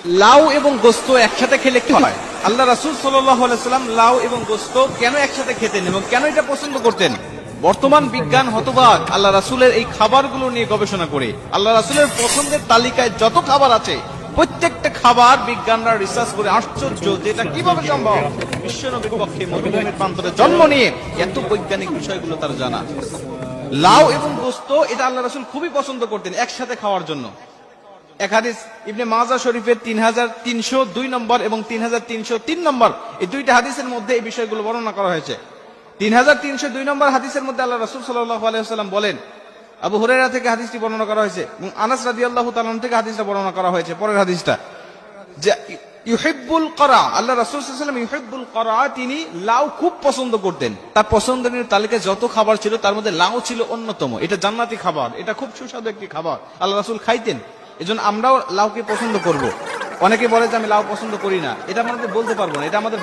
লাউ এবং গোস্ত একসাথে খেলে কি হয়? আল্লাহ রাসূল সাল্লাল্লাহু আলাইহি সাল্লাম লাউ এবং গোস্ত কেন একসাথে খেতেন এবং কেন এটা পছন্দ করতেন? বর্তমান বিজ্ঞান হতবাক আল্লাহ রাসূলের এই খাবারগুলো নিয়ে গবেষণা করে। আল্লাহ রাসূলের পছন্দের তালিকায় যত খাবার আছে প্রত্যেকটা খাবার বিজ্ঞানরা রিসার্চ করে আশ্চর্য, যেটা কিভাবে সম্ভব। বিশ্বনবীর পক্ষে মরুভূমির প্রান্তরে জন্ম নিয়ে এত বৈজ্ঞানিক বিষয়গুলো তার জানা। লাউ এবং গোস্ত এটা আল্লাহ রাসূল খুবই পছন্দ করতেন একসাথে খাওয়ার জন্য। এক হাদিস ইবনে মাজাহ শরীফের 3302 নম্বর এবং 3303 নম্বর, এই দুইটা হাদিসের মধ্যে এই বিষয়গুলো বর্ণনা করা হয়েছে। 3302 নম্বর হাদিসের মধ্যে আল্লাহ রাসূল সাল্লাল্লাহু আলাইহি ওয়াসাল্লাম বলেন, আবু হুরায়রা থেকে হাদিসটি বর্ণনা করা হয়েছে এবং আনাস রাদিয়াল্লাহু তাআলা থেকে হাদিসটা বর্ণনা করা হয়েছে। পরের হাদিসটা যে ইউহিব্বুল করা, আল্লাহ রাসূল সাল্লাল্লাহু আলাইহি ওয়াসাল্লাম ইউহিব্বুল করা, তিনি লাউ খুব পছন্দ করতেন। তার পছন্দের তালিকায় যত খাবার ছিল তার মধ্যে লাউ ছিল অন্যতম। এটা জান্নাতি খাবার, এটা খুব সুস্বাদু একটি খাবার, আল্লাহ রাসূল খাইতেন। এজন্য আমরাও লাউকে পছন্দ করব। অনেকে বলে যে আমি লাউ পছন্দ করি না, এটা আমাদের বলতে পারবো না, এটা আমাদের